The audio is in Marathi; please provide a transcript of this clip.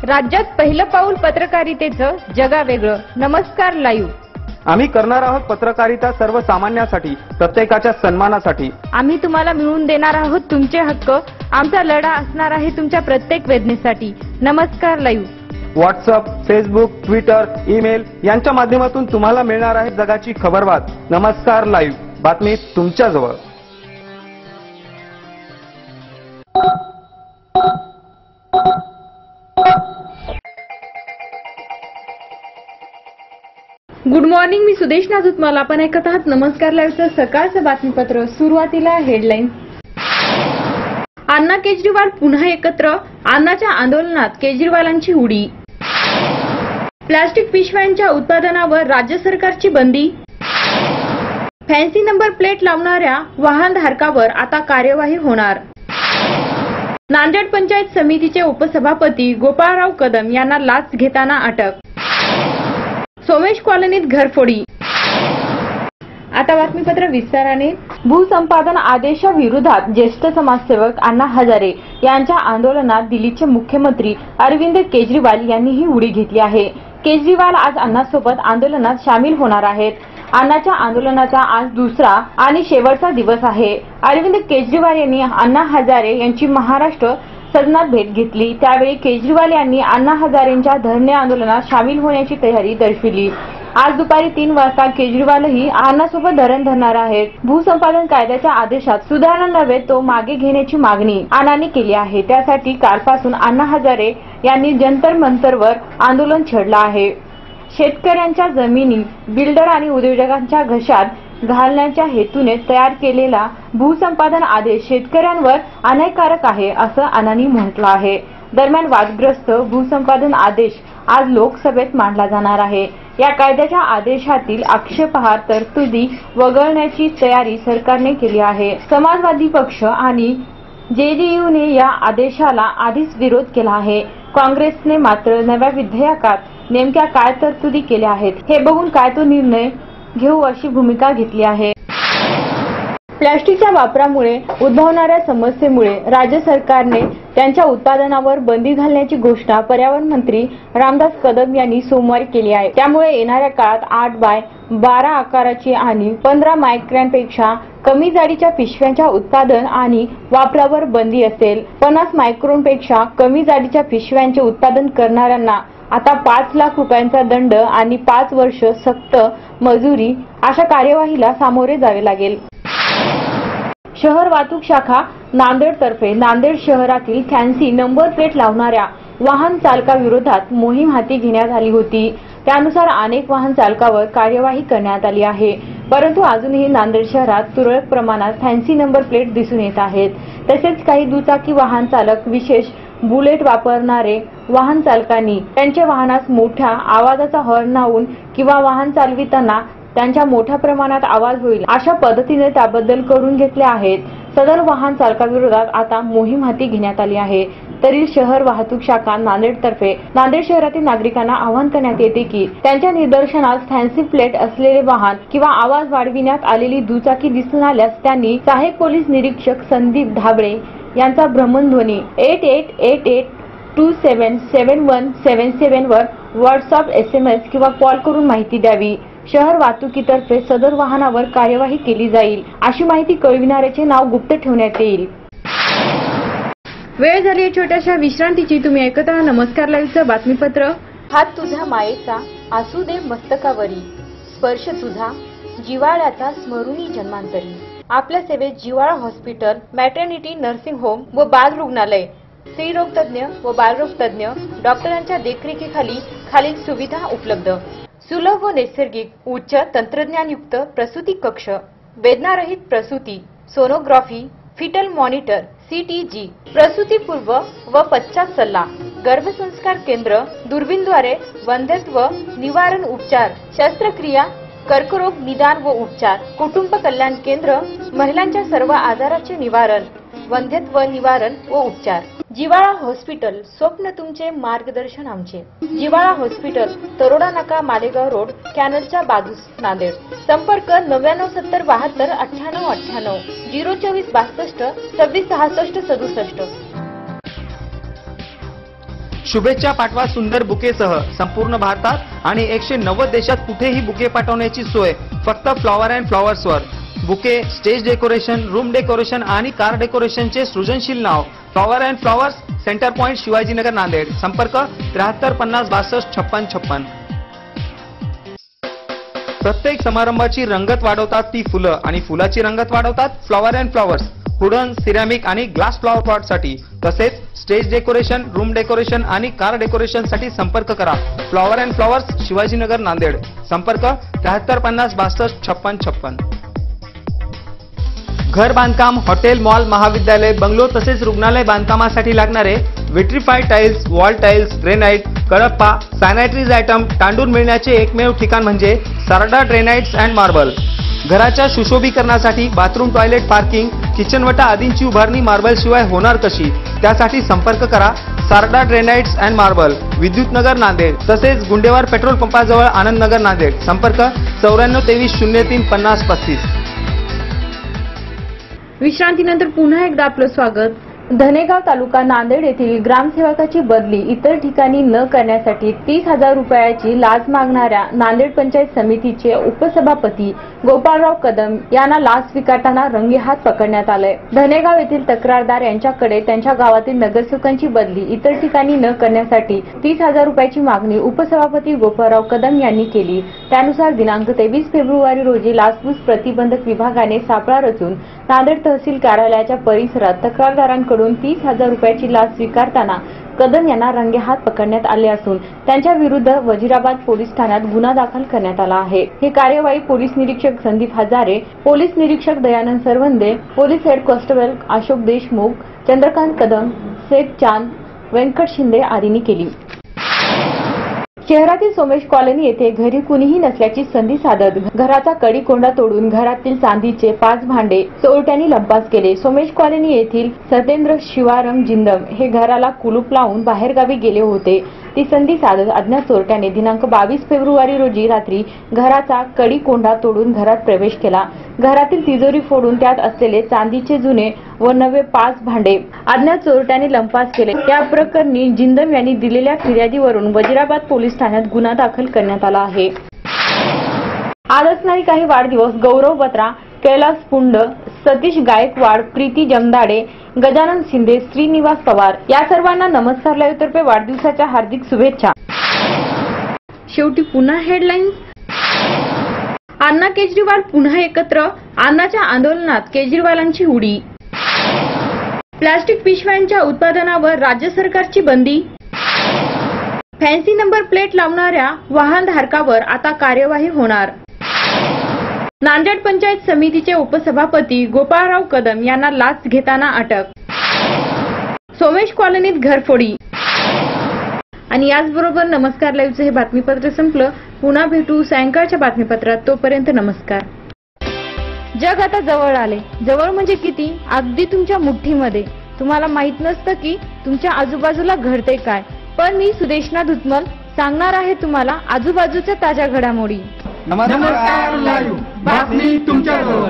राज्यात पहिलं पाऊल पत्रकारितेचं जगावेगळं. नमस्कार लाईव्ह. आम्ही करणार आहोत पत्रकारिता सर्वसामान्यांसाठी, प्रत्येकाच्या सन्मानासाठी. आम्ही तुम्हाला मिळवून देणार आहोत तुमचे हक्क. आमचा लढा असणार आहे तुमच्या प्रत्येक वेदनेसाठी. नमस्कार live. WhatsApp, Facebook, Twitter, email यांच्या माध्यमातून तुम्हाला मिळणार आहे जगाची खबरबात. नमस्कार लाईव्ह, बातमी तुमच्या जवळ. गुड मॉर्निंग, मी सुदेश नाजुतमाल. आपण ऐकत आहात नमस्कार लाईव्हचं सकाळचं बातमीपत्र. सुरुवातीला हेडलाईन. अण्णा केजरीवाल पुन्हा एकत्र. अण्णाच्या आंदोलनात केजरीवालांची उडी. प्लास्टिक पिशव्यांच्या उत्पादनावर राज्य सरकारची बंदी. फॅन्सी नंबर प्लेट लावणाऱ्या वाहनधारकावर आता कार्यवाही होणार. नांदेड पंचायत समितीचे उपसभापती गोपाळराव कदम यांना लाच घेताना अटक. सोमेश कॉलनीत घरफोडी. आता बातमीपत्र विस्ताराने. भूसंपादन आदेशाविरोधात ज्येष्ठ समाजसेवक अण्णा हजारे यांच्या आंदोलनात दिल्लीचे मुख्यमंत्री अरविंद केजरीवाल यांनी ही उडी घेतली आहे. केजरीवाल आज अण्णांसोबत आंदोलनात सामील होणार आहेत. अण्णाच्या आंदोलनाचा आज दुसरा आणि शेवटचा दिवस आहे. अरविंद केजरीवाल यांनी अण्णा हजारे यांची महाराष्ट्र सदनात भेट घेतली. त्यावेळी केजरीवाल यांनी अण्णा हजारेंच्या धरणे आंदोलनात सामील होण्याची तयारी दर्शविली. आज दुपारी 3 वाजता केजरीवालही अण्णांसोबत धरण धरणार आहेत. भूसंपादन कायद्याच्या आदेशात सुधारणा नव्हे तो मागे घेण्याची मागणी अण्णांनी केली आहे. त्यासाठी कालपासून अण्णा हजारे यांनी जंतर मंतरवर आंदोलन छेडलं आहे. शेतकऱ्यांच्या जमिनी बिल्डर आणि उद्योजकांच्या घशात घालण्याच्या हेतूने तयार केलेला भूसंपादन आदेश शेतकऱ्यांवर अन्यायकारक आहे असं अण्णांनी म्हटलं आहे. दरम्यान वादग्रस्त भूसंपादन आदेश आज लोकसभेत मांडला जाणार आहे. या कायद्याच्या आदेशातील आक्षेपार्ह तरतुदी वगळण्याची तयारी सरकारने केली आहे. समाजवादी पक्ष आणि जेडीयूने या आदेशाला आधीच विरोध केला आहे. काँग्रेसने मात्र नव्या विधेयकात नेमक्या काय तरतुदी केल्या आहेत हे बघून काय तो निर्णय घेऊ अशी भूमिका घेतली आहे. प्लास्टिकच्या वापरामुळे उद्भवणाऱ्या समस्येमुळे राज्य सरकारने त्यांच्या उत्पादनावर बंदी घालण्याची घोषणा पर्यावरण मंत्री रामदास कदम यांनी सोमवारी केली आहे. त्यामुळे येणाऱ्या काळात 8x12 आकाराची आणि 15 मायक्रॉनपेक्षा कमी जाडीच्या पिशव्यांच्या उत्पादन आणि वापरावर बंदी असेल. 50 मायक्रॉनपेक्षा कमी जाडीच्या पिशव्यांचे उत्पादन करणाऱ्यांना आता 5 लाख रुपयांचा दंड आणि 5 वर्ष सक्त मजुरी अशा कार्यवाहीला सामोरे जावे लागेल. शहर वाहतूक शाखा नांदेड तर्फे नांदेड शहरातील फॅन्सी नंबर प्लेट लावणाऱ्या वाहन चालकाविरोधात मोहीम हाती घेण्यात आली होती. त्यानुसार अनेक वाहन चालकावर कार्यवाही करण्यात आली आहे. परंतु अजूनही नांदेड शहरात तुरळक प्रमाणात फॅन्सी नंबर प्लेट दिसून येत आहेत. तसेच काही दुचाकी वाहन चालक, विशेष बुलेट वापरणारे वाहन चालकांनी त्यांच्या वाहनास मोठ्या आवाजाचा हॉर्न लावून किंवा वाहन चालविताना त्यांच्या मोठ्या प्रमाणात आवाज होईल अशा पद्धतीने त्याबद्दल करून घेतले आहेत. सदर वाहन चालकाविरोधात आता मोहीम हाती घेण्यात आली आहे. तरी शहर वाहतूक शाखा नांदेड तर्फे नांदेड शहरातील नागरिकांना आवाहन करण्यात येते की त्यांच्या निदर्शनास फॅन्सी प्लेट असलेले वाहन किंवा आवाज वाढविण्यात आलेली दुचाकी दिसून आल्यास त्यांनी सहाय्यक पोलीस निरीक्षक संदीप धाबळे यांचा भ्रमणध्वनी 8888277177 वर व्हॉट्सअप, SMS किंवा कॉल करून माहिती द्यावी. शहर वाहतुकीतर्फे सदर वाहनावर कार्यवाही केली जाईल अशी माहिती कळविणाऱ्याचे नाव गुप्त ठेवण्यात येईल. वेळ झाली छोट्याशा विश्रांतीची. तुम्ही ऐकत आहात नमस्कार लाईव्हचं बातमीपत्र. हात तुझ्या मायेचा असू दे मस्तकावरी, स्पर्श तुझा जिव्हाळ्याचा स्मरुनी जन्मांतरी. आपल्या सेवेत जिव्हाळा हॉस्पिटल, मॅटर्निटी, नर्सिंग होम व बाल रुग्णालय, स्त्रीरोग तज्ञ व बालरोग तज्ञ डॉक्टरांच्या देखरेखीखाली खालील सुविधा उपलब्ध. सुलभ व नैसर्गिक उच्च तंत्रज्ञानयुक्त प्रसूती कक्ष, वेदनारहित प्रसूती, सोनोग्राफी, फिटल मॉनिटर, CTG, प्रसूतीपूर्व व पश्चात सल्ला, गर्भसंस्कार केंद्र, दुर्बीणद्वारे वंध्यत्व निवारण उपचार, शस्त्रक्रिया, कर्करोग निदान व उपचार, कुटुंब कल्याण केंद्र, महिलांच्या सर्व आजाराचे निवारण, वंध्यत्व निवारण व उपचार. जिव्हाळा हॉस्पिटल, स्वप्न तुमचे, मार्गदर्शन आमचे. जिव्हाळा हॉस्पिटल, तरोडा नाका, मालेगाव रोड, कॅनलच्या बाजूस, नांदेड. संपर्क 9970729898 02462 266667. शुभेच्छा पाठवा सुंदर बुकेसह संपूर्ण भारतात आणि 190 देशात कुठेही बुके पाठवण्याची सोय फक्त फ्लॉवर अँड फ्लॉवर्सवर. Bouquet, stage decoration, room decoration आणि कार डेकोरेशनचे सृजनशील नाव flower and flowers, centre point, Shivajinagar, Nanded. संपर्क 73 50 62 56 56. प्रत्येक समारंभाची रंगत वाढवतात ती फुलं आणि फुलाची रंगत वाढवतात flower and flowers. Wooden, ceramic आणि ग्लास फ्लॉवर पॉटसाठी तसेच स्टेज डेकोरेशन, रूम डेकोरेशन आणि कार डेकोरेशन साठी संपर्क करा. Flower and flowers, Shivajinagar, Nanded. संपर्क 73 50 62 56 56. घर बांधकाम, हॉटेल, मॉल, महाविद्यालय, बंगलो तसेच रुग्णालय बांधकामासाठी लागणारे vitrified tiles, wall tiles, granite, Kadappa, sanitaries item तांडून मिळण्याचे एकमेव ठिकाण म्हणजे सारडा ग्रेनाइट्स अँड मार्बल. घराच्या सुशोभीकरणासाठी बाथरूम, टॉयलेट, पार्किंग, किचनवटा आदींची उभारणी मार्बल शिवाय होणार कशी? त्यासाठी संपर्क करा Sarda granites and marble, Vidyutnagar, Nanded. तसेच गुंडेवार पेट्रोल पंपाजवळ, आनंदनगर, नांदेड. संपर्क 94 23 03 50 35. विश्रांतीनंतर पुन्हा एकदा आपलं स्वागत. धनेगाव तालुका नांदेड येथील ग्रामसेवकाची बदली इतर ठिकाणी न करण्यासाठी 30,000 रुपयाची लाच मागणाऱ्या नांदेड पंचायत समितीचे उपसभापती गोपाळराव कदम यांना लाच स्वीकारताना रंगेहात पकडण्यात आले. धनेगाव येथील तक्रारदार यांच्याकडे त्यांच्या गावातील नगरसेवकांची बदली इतर ठिकाणी न करण्यासाठी 30,000 रुपयाची मागणी उपसभापती गोपाळराव कदम यांनी केली. त्यानुसार दिनांक 23 फेब्रुवारी रोजी लाचलुचपत प्रतिबंधक विभागाने सापळा रचून नांदेड तहसील कार्यालयाच्या परिसरात तक्रारदारांकडून 30,000 रुपयाची लाच स्वीकारताना कदम यांना रंगेहात पकडण्यात आले असून त्यांच्या विरुद्ध वजिराबाद पोलीस ठाण्यात गुन्हा दाखल करण्यात आला आहे. ही कार्यवाही पोलीस निरीक्षक संदीप हजारे, पोलीस निरीक्षक Dayanand Sarwande, police head constable Ashok Deshmukh, Chandrakant Kadam, Shaikh Chand, Vyankat Shinde आदींनी केली. शहरातील सोमेश कॉलनी येथे घरी कुणीही नसल्याची संधी साधत घराचा कडी-कोंडा तोडून घरातील चांदीचे 5 भांडे चोरट्यांनी लंपास केले. सोमेश कॉलनी येथील सत्येंद्र शिवाराम जिंदम हे घराला कुलूप लावून बाहेरगावी गेले होते. ती संधी साधत अज्ञात चोरट्याने दिनांक 22 फेब्रुवारी रोजी रात्री घराचा कडी-कोंडा तोडून घरात प्रवेश केला. घरातील तिजोरी फोडून त्यात असलेले चांदीचे जुने व नवे 5 भांडे अज्ञात चोरट्यांनी लंपास केले. या प्रकरणी जिंदम यांनी दिलेल्या फिर्यादीवरून वजिराबाद पोलीस ठाण्यात गुन्हा दाखल करण्यात आला आहे. आज असणारी काही वाढदिवस गौरव बत्रा, कैलास पुंड, सतीश गायकवाड, प्रीती जमदाडे, गजानन शिंदे, श्रीनिवास पवार या सर्वांना नमस्कार लाईव्ह तर्फे वाढदिवसाच्या हार्दिक शुभेच्छा. शेवटी पुन्हा हेडलाईन्स. अण्णा केजरीवाल पुन्हा एकत्र, अण्णाच्या आंदोलनात केजरीवालांची उडी. प्लास्टिक पिशव्यांच्या उत्पादनावर राज्य सरकारची बंदी. फॅन्सी नंबर प्लेट लावणाऱ्या वाहनधारकावर आता कार्यवाही होणार. नांदेड पंचायत समितीचे उपसभापती गोपाळराव कदम यांना लाच घेताना अटक. सोमेश कॉलनीत घरफोडी. आणि याचबरोबर नमस्कार लाईव्हचं हे बातमीपत्र संपलं. पुन्हा भेटू सायंकाळच्या बातमीपत्रात. तोपर्यंत नमस्कार. जग आता जवळ आले. जवळ म्हणजे किती? अगदी तुमच्या मुठ्ठीमध्ये. तुम्हाला माहित नसतं की तुमच्या आजूबाजूला घडते काय, पण मी सुदेशना धुतमल सांगणार आहे तुम्हाला आजूबाजूच्या ताज्या घडामोडी. नमस्कार लाईव्ह बातमी तुमच्या जवळ.